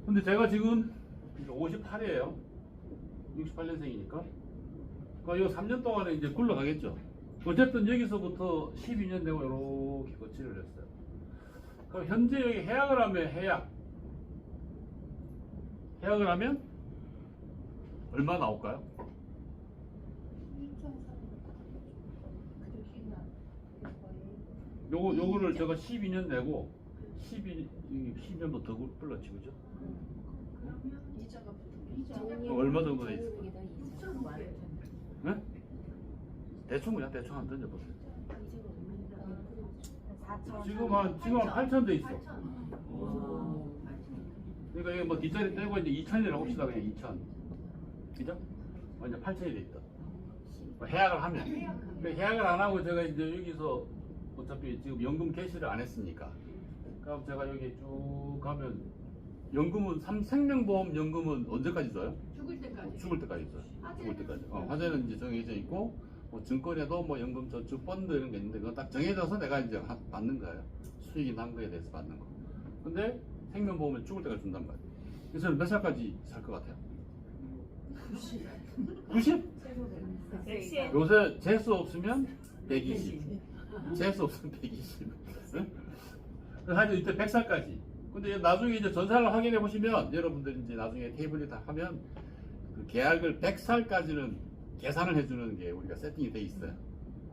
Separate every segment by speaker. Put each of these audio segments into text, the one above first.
Speaker 1: 근데 제가 지금 58이에요. 68년생이니까. 그러니까 이 3년 동안에 이제 굴러가겠죠. 어쨌든 여기서부터 12년 되고 이렇게 거치를 했어요. 그럼 현재 여기 해약을 하면 해약을 하면 얼마 나올까요? 요거를 제가 12년 내고 12년도 더 불렀지, 그죠? 얼마 정도 돼 있을까요? 네? 대충 그냥 대충 한 던져보세요. 지금 한 8천 돼 있어. 그러니까 이게 뭐 뒷자리 떼고 이제 2천이라고 합시다. 그냥 2천. 그죠? 이제 8천이 돼 있다. 뭐 해약을 하면. 해약을 안 하고 제가 이제 여기서 어차피 지금 연금 개시를 안 했으니까. 그럼 제가 여기 쭉 가면 연금은 생명보험 연금은 언제까지 써요?
Speaker 2: 죽을 때까지.
Speaker 1: 죽을 때까지 써요. 죽을 때까지. 화재는 이제 정해져 있고 뭐 증권에도 뭐 연금 저축 펀드 이런 게 있는데 그거 딱 정해져서 내가 이제 받는 거예요. 수익이 난 거에 대해서 받는 거. 근데 생명보험은 죽을 때까지 준단 말이에요. 그래서 몇 살까지 살 것 같아요? 90? 90? 요새 재수 없으면 120. 재수 없으면 120. 응? 하여튼 이때 100살까지. 근데 나중에 이제 전사를 확인해 보시면 여러분들 이제 나중에 테이블이 다 하면 그 계약을 100살까지는 계산을 해주는 게 우리가 세팅이 돼 있어요.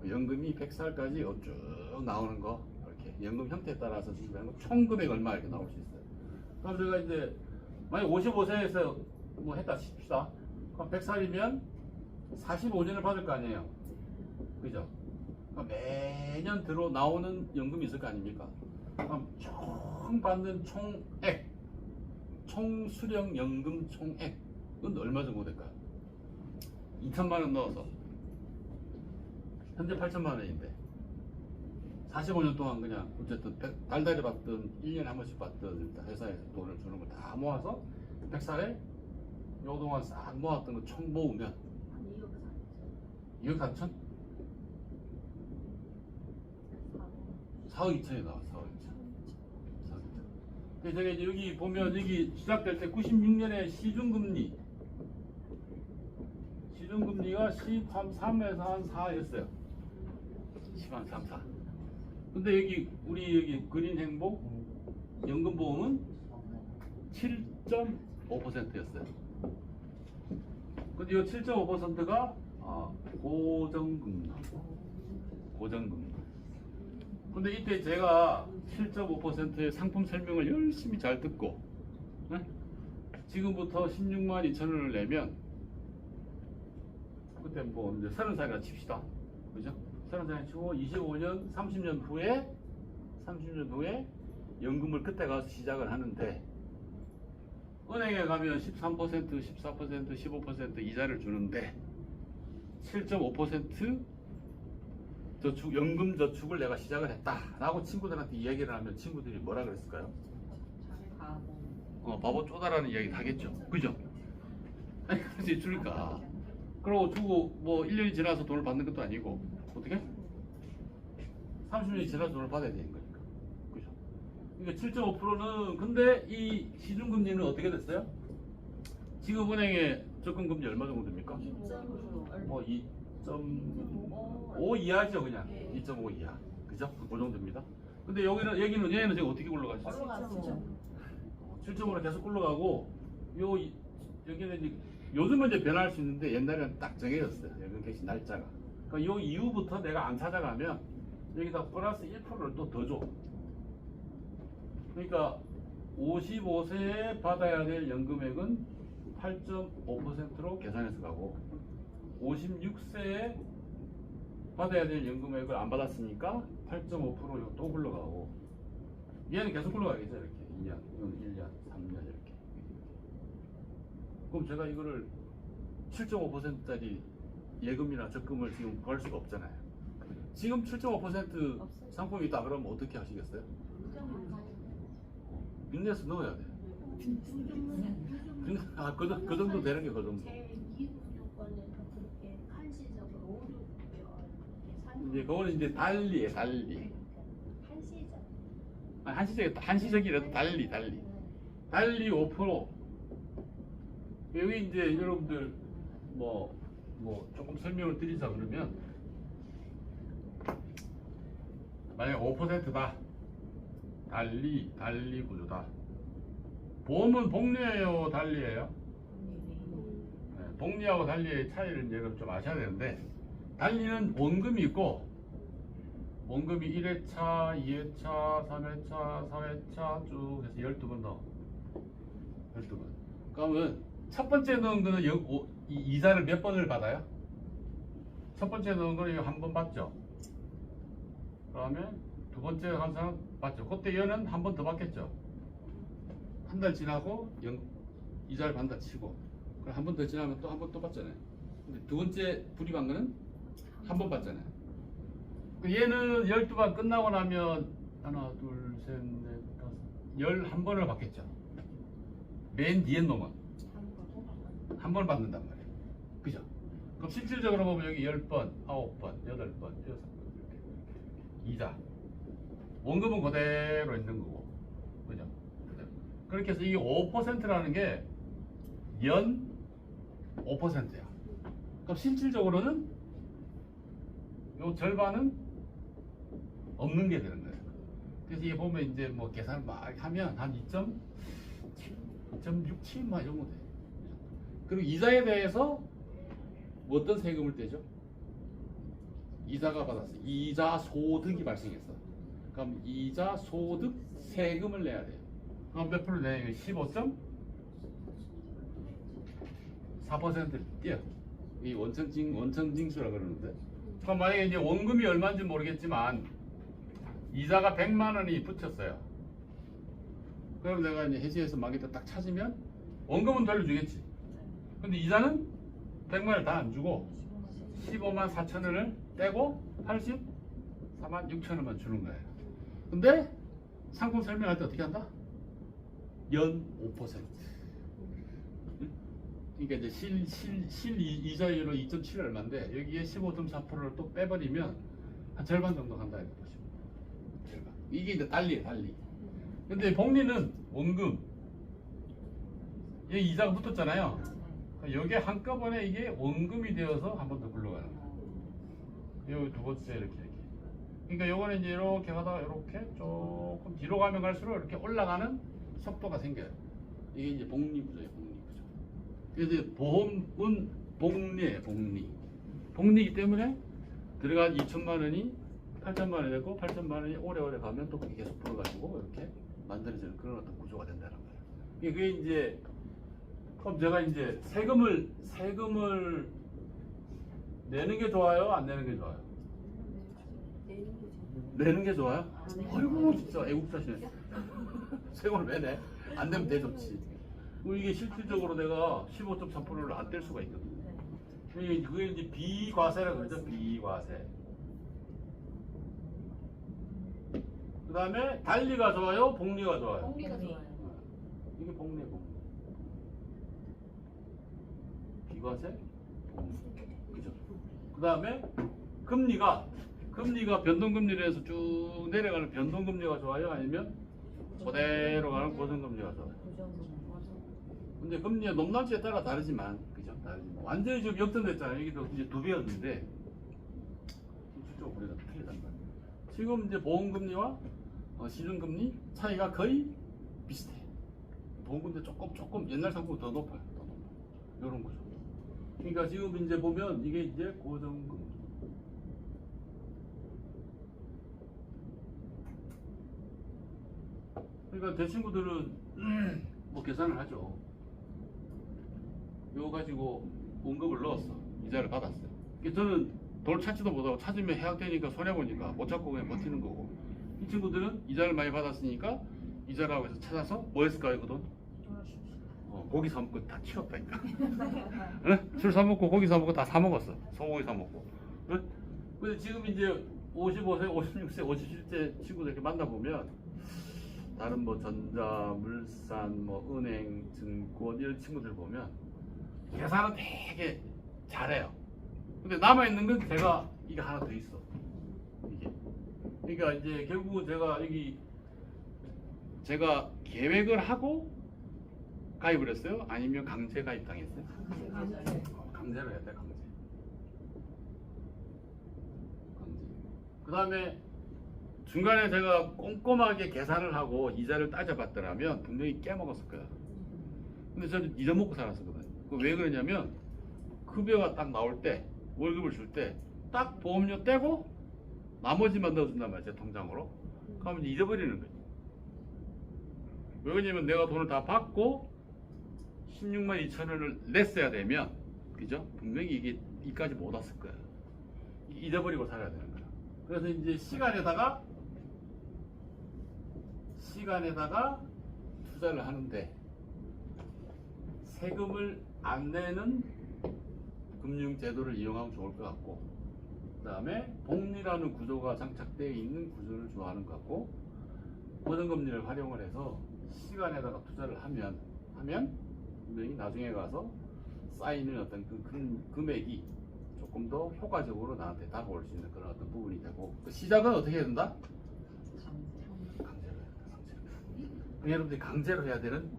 Speaker 1: 연금이 100살까지 쭉 나오는 거 이렇게 연금 형태에 따라서 지금 총 금액 얼마 이렇게 나올 수 있어요. 그럼 제가 이제 만약 55세에서 뭐 했다 칩시다. 그럼 100살이면 45년을 받을 거 아니에요. 그죠? 그럼 매년 들어 나오는 연금이 있을 거 아닙니까? 그럼 총 받는 총액, 총수령 연금 총액은 얼마 정도 될까요? 2천만 원 넣어서 현재 8천만 원인데 45년 동안 그냥 어쨌든 달달이 받든 1년에 한 번씩 받든 회사에서 돈을 주는 거 다 모아서 100살에 요 동안 싹 모았던 거 총 모으면 2억 4천? 4억 2천이 나와. 4억 2천. 근데 제가 이제 여기 보면 여기 시작될 때 96년에 시중금리가 13에서 한 4였어요. 10한 3, 4. 근데 여기 우리 여기 그린 행복 연금보험은 7.5%였어요. 근데 이 7.5%가 고정금리. 근데 이때 제가 7.5%의 상품 설명을 열심히 잘 듣고 네? 지금부터 16만 2천 원을 내면 그때 뭐 이제 30살이라 칩시다. 그죠? 30살이 치고 25년, 30년 후에 연금을 그때 가서 시작을 하는데 은행에 가면 13%, 14%, 15% 이자를 주는데 7.5% 저축, 연금 저축을 내가 시작을 했다라고 친구들한테 이야기를 하면 친구들이 뭐라 그랬을까요? 바보 쪼다라는 이야기를 하겠죠. 그죠? 아니, 그래서 주니까. 그러고 주고 뭐 1년이 지나서 돈을 받는 것도 아니고 어떻게? 30년이 지나서 돈을 받아야 되는 거니까. 그죠? 그러니까 7.5%는 근데 이 시중금리는 어떻게 됐어요? 지금 은행의 적금금리 얼마 정도 됩니까? 2.5 이하죠, 그냥. 2.5 이하. 그죠? 그 정도입니다. 근데 여기는 얘는 지금 어떻게 굴러가죠? 7.5로 계속 굴러가고, 여기는 이제, 요즘은 이제 변할 수 있는데, 옛날에는 딱 정해졌어요. 연금 개시 날짜가. 그러니까 요 이후부터 내가 안 찾아가면, 여기다 플러스 1%를 또 더 줘. 그러니까, 55세에 받아야 될 연금액은 8.5%로 계산해서 가고, 56세에 받아야 될 연금액을 안 받았으니까 8.5% 또 굴러가고 얘는 계속 굴러가겠죠. 이렇게 2년, 1년, 3년 이렇게. 그럼 제가 이거를 7.5%짜리 예금이나 적금을 지금 구할 수가 없잖아요. 지금 7.5% 상품이 있다 그러면 어떻게 하시겠어요? 빚내서 넣어야 돼요. 그 정도 되는 게 그 정도. 이제 그거는 이제 달리에 달리. 한시적이라도 달리. 달리 5%. 여기 이제 여러분들 뭐 조금 설명을 드리자 그러면 만약 5%다. 달리 구조다. 보험은 복리예요, 달리예요? 네, 복리하고 달리의 차이를 여러분 좀 아셔야 되는데, 달리는 원금이 있고, 원금이 1회차, 2회차, 3회차, 4회차 쭉 해서 12번 넣어. 12번. 그러면 첫 번째 넣은 거는 이자를 몇 번을 받아요? 첫 번째 넣은 거는 한 번 받죠. 그러면 두 번째 한 사람 받죠. 그때 얘는 한 번 더 받겠죠. 한 달 지나고 이자를 받는다 치고, 그럼 한 번 더 지나면 또 한 번 또 받잖아요. 근데 두 번째 불입한 거는 한 번 받잖아요. 얘는 12번 끝나고 나면 하나, 둘, 셋, 넷, 다섯, 11번을 받겠죠. 맨 뒤에 놈은 한 번 받는단 말이에요. 그죠? 그럼 실질적으로 보면 여기 10번, 9번, 8번, 6번 이렇게 이자. 원금은 그대로 있는 거고. 그죠? 그렇게 해서 이 5%라는 게 연 5%야. 그럼 실질적으로는 요 절반은 없는 게 되는 거예요. 그래서 이게 보면 이제 뭐 계산을 막 하면 한 2.67 막 이런 거 돼요. 그리고 이자에 대해서 뭐 어떤 세금을 떼죠? 이자가 받았어. 이자 소득이 발생했어. 그럼 이자 소득 세금을 내야 돼요. 그럼 몇 프로 내요? 15.4% 띄어. 이 원천징수라 그러는데. 그럼 만약에 이제 원금이 얼마인지 모르겠지만 이자가 100만 원이 붙였어요. 그럼 내가 이제 해지해서 마켓에 딱 찾으면 원금은 돌려주겠지. 근데 이자는 100만 원을 다 안 주고 15만 4천 원을 떼고 84만 6천 원만 주는 거예요. 근데 상품 설명할 때 어떻게 한다? 연 5%. 그러니까 이제 실이자율로 2.7 얼마인데 여기에 15.4%를 또 빼버리면 한 절반 정도 간다 이렇게 보시면 돼요. 절반. 이게 이제 달리. 근데 복리는 원금. 여기 이자가 붙었잖아요. 여기에 한꺼번에 이게 원금이 되어서 한 번 더 굴러가는 거예요. 여기 두 번째 이렇게. 그러니까 요거는 이제 이렇게 가다가 이렇게 조금 뒤로 가면 갈수록 이렇게 올라가는 속도가 생겨요. 이게 이제 복리구조예요, 복리구조. 그래서 보험은 복리예요, 복리. 복리이기 때문에 들어간 2천만 원이 8천만 원이 되고 8천만 원이 오래오래 가면 또 그게 계속 불어가지고 이렇게 만들어지는 그런 어떤 구조가 된다는 거예요. 그게 이제 그럼 제가 이제 세금을 내는 게 좋아요, 안 내는 게 좋아요? 내는 게 좋아요? 아이고 진짜 애국자시네. 세금을 왜 내? 안 내면 내 좋지. 이게 실질적으로 내가 15.3%를 안 뗄 수가 있거든. 그게 이제 비과세라고 그러죠. 비과세. 그 다음에 달리가 좋아요, 복리가 좋아요?
Speaker 2: 복리가 좋아요.
Speaker 1: 이게 복리예요, 복리. 비과세, 복리. 그죠? 그 다음에 금리가 변동금리로 해서 쭉 내려가는 변동금리가 좋아요? 아니면 그대로 가는 고정금리가 좋아요? 근데 금리의 높낮이에 따라 다르지만, 그죠? 다르지만. 완전히 지금 역전됐잖아요. 여기도 이제 2배였는데, 실질적으로 우리가 틀리단 말이에요. 지금 이제 보험금리와 시중금리 차이가 거의 비슷해. 보험금리 조금 옛날 상품보다 더 높아요. 더 높아요. 이런 거죠. 그러니까 지금 이제 보면 이게 이제 고정금리. 그러니까 대 친구들은 뭐 계산을 하죠. 이거 가지고 원금을 넣었어. 이자를 받았어요. 저는 돈 찾지도 못하고 찾으면 해약되니까 손해보니까 못 찾고 그냥 버티는 거고, 이 친구들은 이자를 많이 받았으니까 이자라고 해서 찾아서 뭐 했을까요? 그 돈? 고기 사 먹고 다 치웠다니까. 술 사 먹고 고기 사 먹고 다 사 먹었어. 소고기 사 먹고. 근데 지금 이제 55세, 56세, 57세 친구들 이렇게 만나보면 다른 뭐 전자, 물산, 뭐 은행, 증권 이런 친구들 보면 계산은 되게 잘해요. 근데 남아있는 건 제가 이게 하나 더 있어. 이게. 그러니까 이제 결국은 제가 계획을 하고 가입을 했어요? 아니면 강제 가입 당했어요? 강제로 했대, 강제. 그 다음에 중간에 제가 꼼꼼하게 계산을 하고 이자를 따져봤더라면 분명히 깨먹었을 거야. 근데 저는 잊어먹고 살았었거든. 왜 그러냐면 급여가 딱 나올 때, 월급을 줄 때 딱 보험료 떼고 나머지만 넣어준단 말이야, 제 통장으로. 그러면 잊어버리는 거지. 왜 그러냐면 내가 돈을 다 받고 16만 2천 원을 냈어야 되면, 그죠? 분명히 이게 이까지 못 왔을 거야. 잊어버리고 살아야 되는 거야. 그래서 이제 시간에다가 투자를 하는데 세금을 안 내는 금융제도를 이용하면 좋을 것 같고, 그 다음에 복리라는 구조가 장착되어 있는 구조를 좋아하는 것 같고, 고정금리를 활용을 해서 시간에다가 투자를 하면 분명히 나중에 가서 쌓이는 어떤 그 금액이 조금 더 효과적으로 나한테 다가올 수 있는 그런 어떤 부분이 되고, 그 시작은 어떻게 해야 된다? 강제로 해야 된다. 강제로. 여러분들이 강제로 해야 되는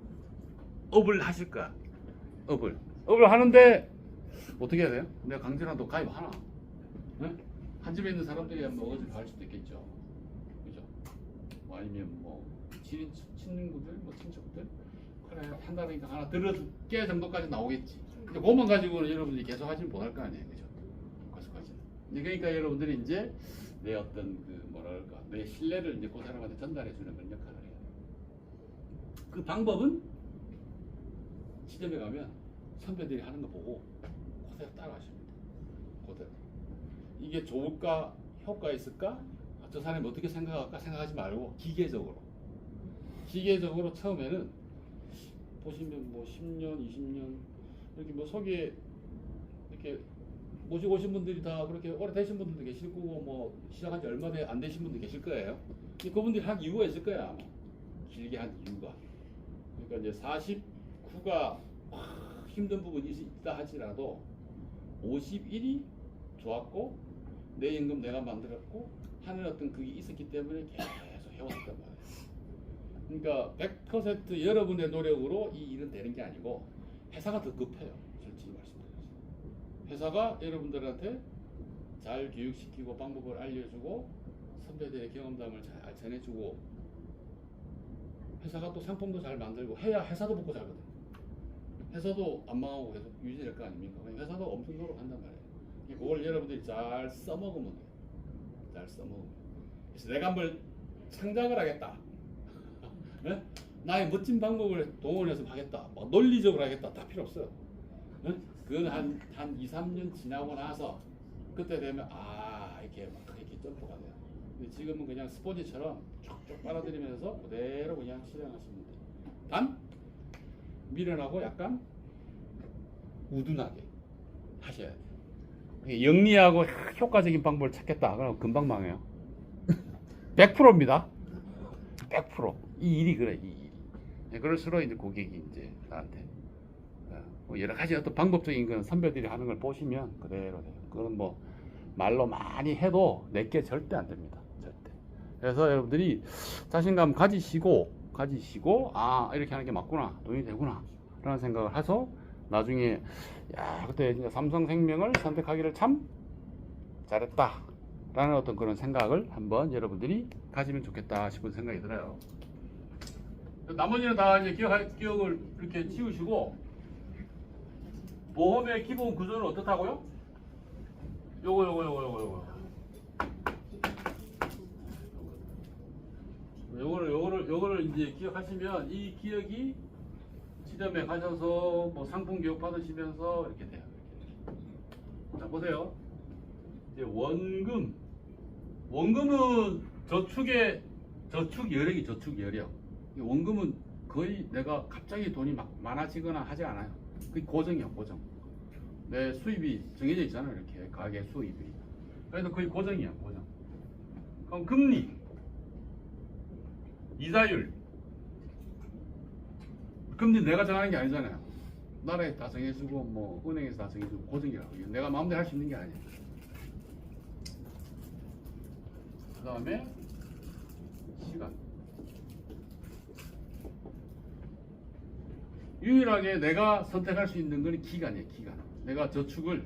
Speaker 1: 업을 하실 거야. 업을 하는데 어떻게 해야 돼요? 내가 강제라도 가입하나? 네? 한 집에 있는 사람들이 뭐 어디를 갈 수도 있겠죠. 그죠? 뭐 아니면 뭐 친구들, 뭐 친척들, 그래 한 달에 하나 들어줄게 정도까지 나오겠지. 근데 그것만 가지고는 여러분들이 계속 하지는 못할 거 아니에요, 그죠? 계속하지. 그러니까 여러분들이 이제 내 어떤 그 뭐랄까 내 신뢰를 이제 그 사람한테 전달해 주는 그런 역할을 해요. 그 방법은 시점에 가면 선배들이 하는 거 보고 그대로 따라하십니다. 그대로. 이게 좋을까, 효과 있을까? 저 사람이 어떻게 생각할까 생각하지 말고 기계적으로 처음에는 보시면 뭐 10년, 20년 이렇게 뭐 속에 이렇게 모시고 오신 분들이 다 그렇게 오래 되신 분들도 계실 거고, 뭐 시작한 지 얼마 안 되신 분도 계실 거예요. 그분들이 한 이유가 있을 거야, 아마. 길게 한 이유가. 그러니까 이제 49가 힘든 부분이 있다 할지라도 51이 좋았고 내 임금 내가 만들었고 하는 어떤 그게 있었기 때문에 계속 해왔단 말이에요. 그러니까 100% 여러분의 노력으로 이 일은 되는 게 아니고 회사가 더 급해요. 솔직히 말씀드려서 회사가 여러분들한테 잘 교육시키고 방법을 알려주고 선배들의 경험담을 잘 전해주고 회사가 또 상품도 잘 만들고 해야 회사도 먹고 살거든. 회사도 안 망하고 계속 유지될 거 아닙니까? 회사도 엄청 노력한단 말이에요. 그걸 여러분들이 잘 써먹으면 돼요. 잘 써먹으면. 그래서 내가 한번 창작을 하겠다. 네? 나의 멋진 방법을 동원해서 하겠다. 뭐 논리적으로 하겠다. 다 필요 없어요. 네? 그건 한 2, 3년 지나고 나서 그때 되면 이렇게 막 이렇게 점프가 돼요. 근데 지금은 그냥 스포지처럼 쭉 빨아들이면서 그대로 그냥 실행하시면 돼요. 단 미련하고 약간 우둔하게 하셔야 돼요. 영리하고 효과적인 방법을 찾겠다. 그럼 금방 망해요. 100%입니다. 100%. 이 일이 그래, 이 일이. 그럴수록 이제 고객이 이제 나한테 뭐 여러 가지 어떤 방법적인 건 선배들이 하는 걸 보시면 그대로 돼요. 그건 뭐 말로 많이 해도 내게 절대 안 됩니다. 절대. 그래서 여러분들이 자신감 가지시고 이렇게 하는 게 맞구나, 돈이 되구나 라는 생각을 해서 나중에 그때 진짜 삼성생명을 선택하기를 참 잘했다 라는 어떤 그런 생각을 한번 여러분들이 가지면 좋겠다 싶은 생각이 들어요. 나머지는 다 이제 기억을 이렇게 치우시고, 보험의 기본 구조는 어떻다고요? 요거. 요거를 이제 기억하시면 이 기억이 시점에 가셔서 뭐 상품 교육 받으시면서 이렇게 돼요. 자, 보세요. 이제 원금은 저축 여력. 원금은 거의 내가 갑자기 돈이 막 많아지거나 하지 않아요. 그게 고정이야, 고정. 내 수입이 정해져 있잖아요, 이렇게 가계 수입이. 그래서 거의 고정이야, 고정. 그럼 금리, 이자율. 금리 내가 정하는 게 아니잖아요. 나라에 다 정해주고 뭐 은행에서 다 정해주고 고정이라고. 내가 마음대로 할 수 있는 게 아니에요. 그 다음에 시간. 유일하게 내가 선택할 수 있는 건 기간이에요. 기간. 내가 저축을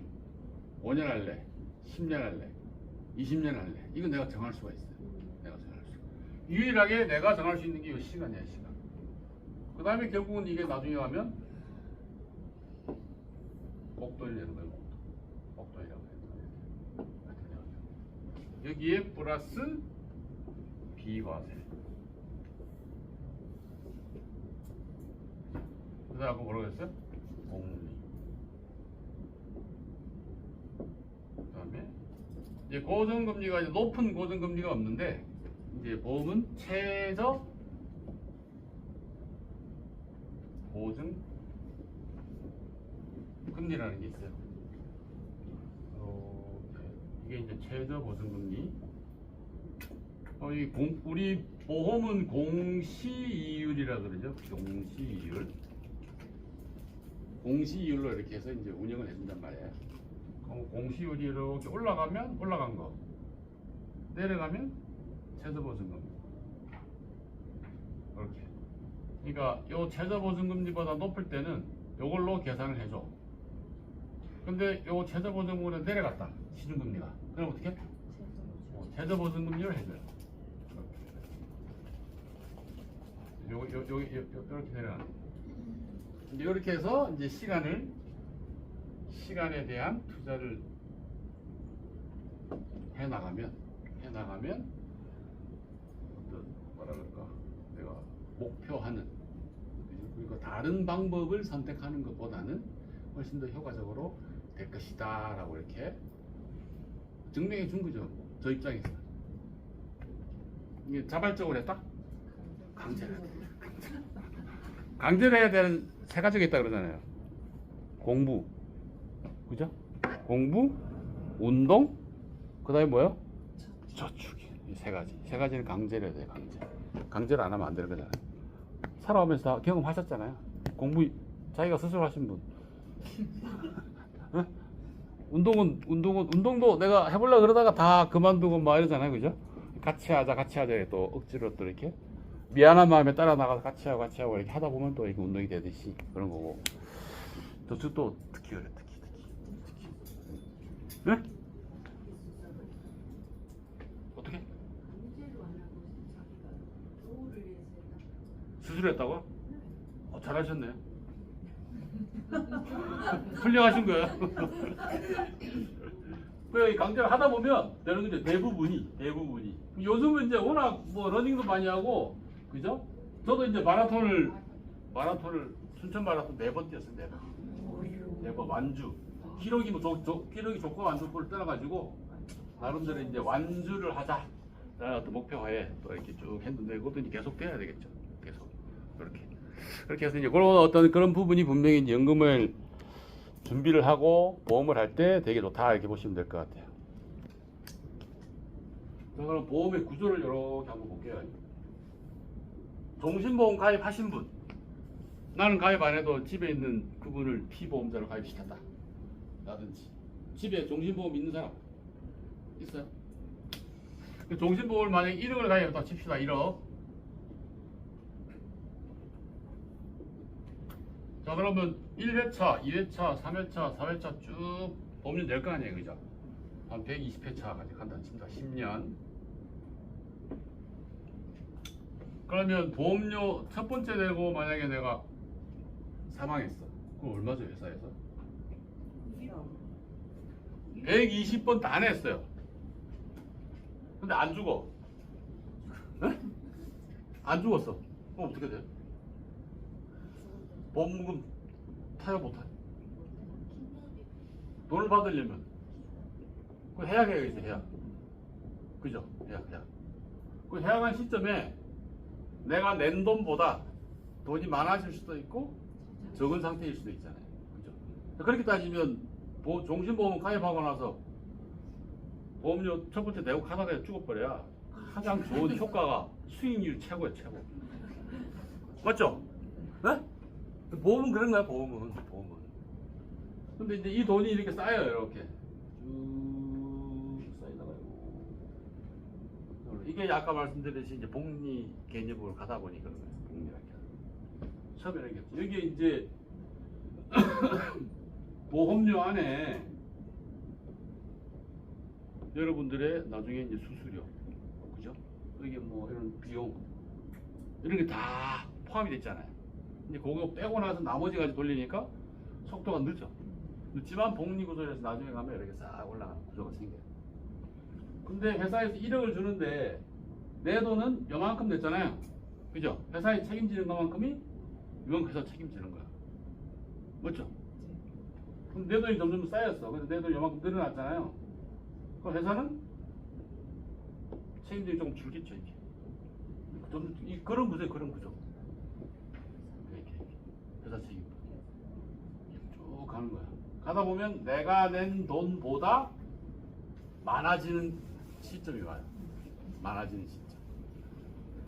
Speaker 1: 5년 할래, 10년 할래, 20년 할래. 이건 내가 정할 수가 있어요. 내가 정할 수. 유일하게 내가 정할 수 있는 게 이 시간이에요. 시간. 그 다음에 결국은 이게 나중에 가면 목돈이 되는 거예요. 목돈이라고 해요. 여기에 플러스 비과세. 그 다음에 뭐라고 했어요? 공리. 그 다음에 이제 고정금리가 이제 높은 고정금리가 없는데 이제 보험은 최저 보증 금리라는 게 있어요. 이게 이제 최저 보증금리. 우리 보험은 공시이율이라 그러죠. 공시이율. 공시이율로 이렇게 해서 이제 운영을 해준단 말이에요. 공시이율이 이렇게 올라가면 올라간 거, 내려가면 최저 보증금리. 이렇게. 그러니까 요 최저 보증금리보다 높을 때는 요걸로 계산을 해줘. 근데 요 최저 보증금리가 내려갔다. 시중금리가. 그럼 어떻게? 최저 보증금리를 해줘요. 이렇게 내려가는. 이제 이렇게 해서 이제 시간에 대한 투자를 해 나가면 어떤 뭐라 그럴까? 내가 목표하는, 그러니까 다른 방법을 선택하는 것보다는 훨씬 더 효과적으로 될 것이다라고 이렇게 증명해 준 거죠. 저 입장에서. 이게 자발적으로 했다? 강제를 해야 되는 세 가지가 있다 그러잖아요. 공부, 그죠? 공부, 운동, 그 다음에 뭐요? 저축이. 이 세 가지. 세 가지를 강제를 해야 돼요. 강제를 안 하면 안 되는 거잖아요. 살아오면서 다 경험하셨잖아요. 공부 자기가 스스로 하신 분. 어? 운동도 내가 해보려고 그러다가 다 그만두고 막 이러잖아요. 그죠? 같이 하자 또 억지로 또 이렇게 미안한 마음에 따라 나가서 같이 하고 이렇게 하다 보면 또 이게 운동이 되듯이 그런 거고. 저축도 특히 그래, 특히. 네? 어떻게? 수술했다고? 잘하셨네요. 훌륭하신 거예요. 그 강제를 하다 보면 되는 거죠. 대부분이. 요즘은 이제 워낙 뭐 러닝도 많이 하고, 그죠? 저도 이제 마라톤을 춘천 마라톤 4번 뛰었어요. 4번 완주. 기록이 기록이 좋고 안 좋고를 떠나가지고 나름대로 이제 완주를 하자. 어떤 목표하에 또 이렇게 쭉 했는데 그것도 이제 계속 돼야 되겠죠. 계속 그렇게 해서 이제 그런 부분이 분명히 이제 연금을 준비를 하고 보험을 할 때 되게 좋다 이렇게 보시면 될 것 같아요. 자, 그럼 보험의 구조를 이렇게 한번 볼게요. 종신보험 가입하신 분, 나는 가입 안 해도 집에 있는 그분을 피보험자로 가입시켰다 라든지, 집에 종신보험 있는 사람 있어요? 그 종신보험을 만약에 1억을 가입했다 칩시다. 1억. 자, 그러면 1회차, 2회차, 3회차, 4회차 쭉 보험료 낼 거 아니에요. 그죠? 한 120회차까지 간다 칩니다. 10년. 그러면 보험료 첫 번째 내고 만약에 내가 사망했어. 그럼 얼마 줘 회사에서? 120번 다 냈어요. 근데 안 죽어. 에? 안 죽었어. 그럼 어떻게 돼? 보험금 타요 못 타요? 돈을 받으려면 그 해약해야겠지. 해약. 그죠? 해약. 그 해약한 시점에 내가 낸 돈보다 돈이 많아질 수도 있고 적은 상태일 수도 있잖아요. 그죠? 그렇게 따지면 종신보험 가입하고 나서 보험료 첫 번째 내고 가다가 죽어버려야 가장 좋은 효과가 수익률 최고예요. 최고. 맞죠? 네? 보험은 그런 거야. 보험은. 근데 이제 이 돈이 이렇게 쌓여요. 이렇게 쭉 쌓이다가요. 이게 아까 말씀드렸듯이 이제 복리 개념으로 가다 보니 그런 거예요. 복리라는 게 처음에 얘기했죠. 여기에 이제 보험료 안에 여러분들의 나중에 이제 수수료, 그죠? 여기 뭐 이런 비용 이런 게 다 포함이 됐잖아요. 이제 그거 빼고 나서 나머지까지 돌리니까 속도가 늦죠. 늦지만 복리구조에서 나중에 가면 이렇게 싹 올라가는 구조가 생겨요. 근데 회사에서 1억을 주는데 내 돈은 요만큼 냈잖아요. 그죠? 회사에 책임지는 것만큼이 이건 회사 책임지는 거야. 맞죠? 그럼 내 돈이 점점 쌓였어. 그래서 내 돈이 요만큼 늘어났잖아요. 그럼 회사는 책임들이 조금 줄겠죠, 이게. 그런 구조예요, 그런 구조. 이렇게. 회사 책임. 쭉 가는 거야. 가다 보면 내가 낸 돈보다 많아지는 시점이 와요. 많아지는 시점.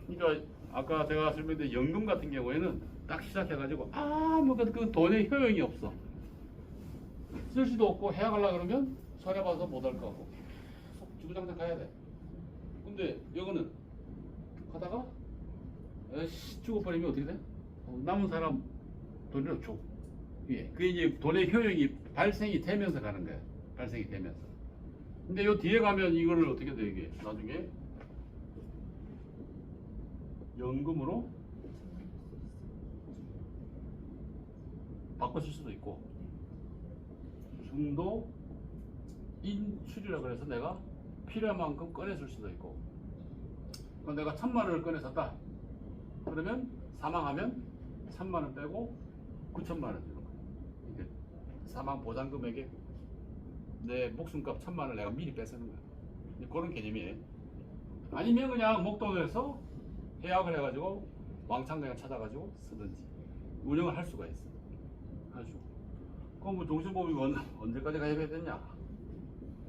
Speaker 1: 그러니까 아까 제가 설명드린 연금 같은 경우에는 딱 시작해가지고 그 돈의 효용이 없어. 쓸 수도 없고 해야 하려고 그러면 손해봐서 못할 거고 계속 주구장창 가야 돼. 근데 이거는 가다가 죽어버리면 어떻게 돼? 남은 사람 돈을 줘. 예, 그게 이제 돈의 효용이 발생이 되면서 가는 거야. 발생이 되면서. 근데 요 뒤에 가면 이거를 어떻게 돼 이게 나중에 연금으로 바꿔 쓸 수도 있고 중도 인출이라 그래서 내가 필요한 만큼 꺼내 쓸 수도 있고. 그럼 내가 1,000만 원을 꺼내 샀다. 그러면 사망하면 3만 원 빼고 9천만 원 주는 거야. 이게 사망 보장금액에 내 목숨값 1,000만 원을 내가 미리 뺏는 거야. 그런 개념이에요. 아니면 그냥 목돈에서 해약을 해가지고 왕창 그냥 찾아가지고 쓰든지 운영을 할 수가 있어. 할 수. 그럼 뭐 종신보험이 언제까지 가입해야 되냐?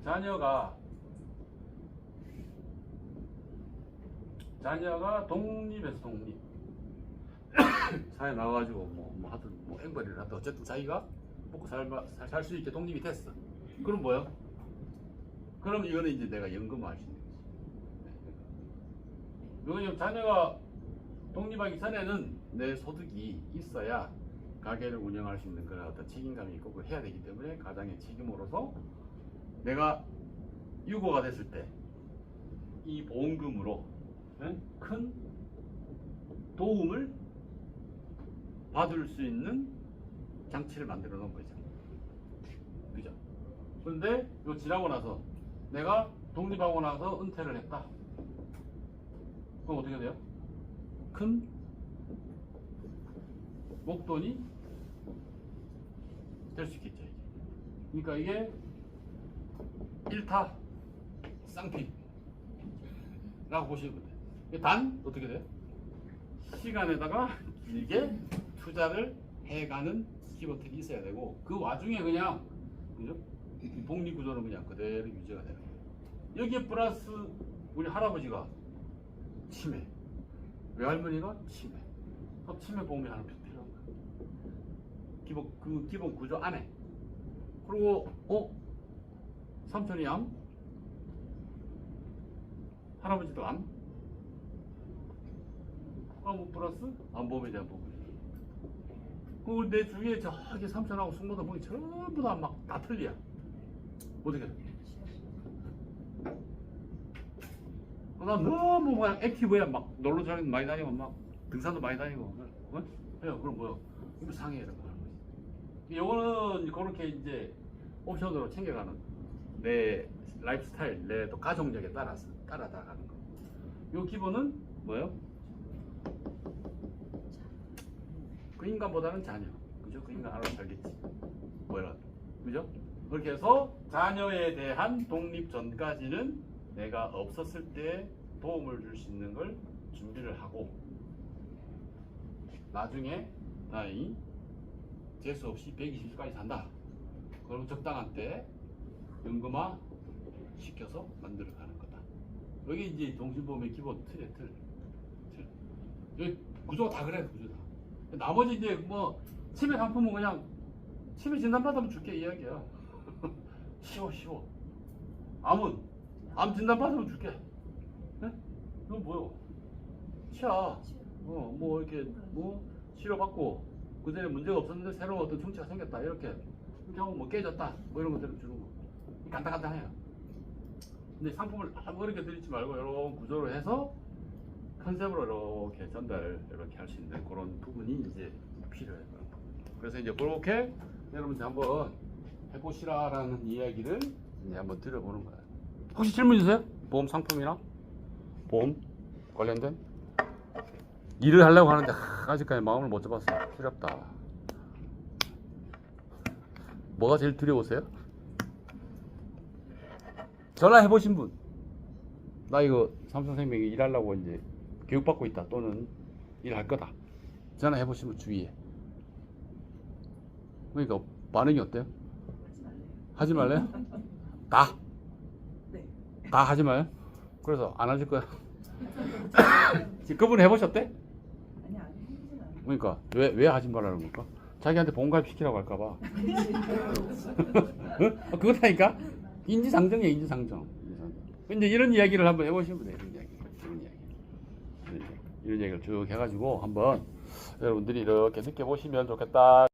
Speaker 1: 자녀가 독립해서 독립. 사회 나와가지고 뭐 하든 뭐 앵벌이를 하든 어쨌든 자기가 먹고 살 수 있게 독립이 됐어. 그럼 뭐야? 그럼 이거는 이제 내가 연금화할 수 있는 거지. 이건 자녀가 독립하기 전에는 내 소득이 있어야 가게를 운영할 수 있는 그런 어떤 책임감이 있고 그걸 해야 되기 때문에 가장의 책임으로서 내가 유고가 됐을 때 이 보험금으로 큰 도움을 받을 수 있는 장치를 만들어 놓은 거죠. 그죠? 그런데 이거 지나고 나서 내가 독립하고 나서 은퇴를 했다. 그럼 어떻게 돼요? 큰 목돈이 될 수 있겠죠. 그러니까 이게 1타 쌍피라고 보시면 돼요. 단 어떻게 돼요? 시간에다가 길게 투자를 해가는 기본들이 있어야 되고 그 와중에 그냥 그죠? 복리구조는 그냥 그대로 유지가 되는 거예요. 여기에 플러스 우리 할아버지가 치매, 외할머니가 치매, 그럼 치매 보험이 하나 필요한 거예요. 기본 구조 안에. 그리고 삼촌이 암, 할아버지도 암, 그럼 플러스 암보험에 대한 부분. 그리고 내 주위에 저기 삼촌하고 숙모도 보니 전부 다 막 다 틀리야. 어떻게 해? 나 너무 그냥 액티브야. 막 놀러 많이 다니고 막 등산도 많이 다니고. 그럼 뭐야? 이거 상해라고 하는 거지. 이거는 그렇게 이제 옵션으로 챙겨가는 내 라이프 스타일, 내 또 가족력에 따라서 따라가는 거. 요 기본은 뭐예요? 그 인간보다는 자녀. 그죠? 그 인간 알아서 살겠지. 뭐라. 그죠? 그렇게 해서 자녀에 대한 독립 전까지는 내가 없었을 때 도움을 줄 수 있는 걸 준비를 하고 나중에 나이 재수 없이 120까지 산다. 그럼 적당한 때 연금화 시켜서 만들어가는 거다. 여기 이제 종신보험의 기본 틀. 여기 구조가 다 그래. 구조다. 나머지 이제 뭐 치매 상품은 그냥 치매 진단 받으면 줄게 이야기야. 쉬워. 암 진단 받으면 줄게. 네? 이건 뭐요? 치아. 뭐 이렇게 뭐 치료받고 그 전에 문제가 없었는데 새로운 어떤 충치가 생겼다 이렇게 하면 뭐 깨졌다 뭐 이런 것들을 주는 거 간단간단해요. 근데 상품을 너무 어렵게 드리지 말고 이런 구조로 해서 컨셉으로 이렇게 전달 이렇게 할 수 있는 그런 부분이 이제 필요해요. 그래서 이제 그렇게 여러분들 한번 해보시라라는 이야기를 이제 한번 드려보는 거예요. 혹시 질문 있으세요? 보험 상품이나 보험 관련된 일을 하려고 하는데 아직까지 마음을 못 잡았어요. 두렵다. 뭐가 제일 두려우세요? 전화해보신 분, 나 이거 삼성생명에 일하려고 이제 교육받고 있다 또는 일할 거다. 전화해보신 분 주위에. 그러니까 반응이 어때요? 하지 말래요? 다?
Speaker 2: 네.
Speaker 1: 다 하지 마요? 그래서 안 하실 거야? 지금 그분 해보셨대?
Speaker 2: 아니 안 해보진 않아요.
Speaker 1: 그러니까 왜 하지 말라는 걸까? 자기한테 보험가입 시키라고 할까봐. 응? 그거다니까? 인지상정이야, 인지상정. 근데 이런 이야기를 한번 해보시면 돼요. 이런 이야기를 쭉 해가지고 한번 여러분들이 이렇게 느껴보시면 좋겠다.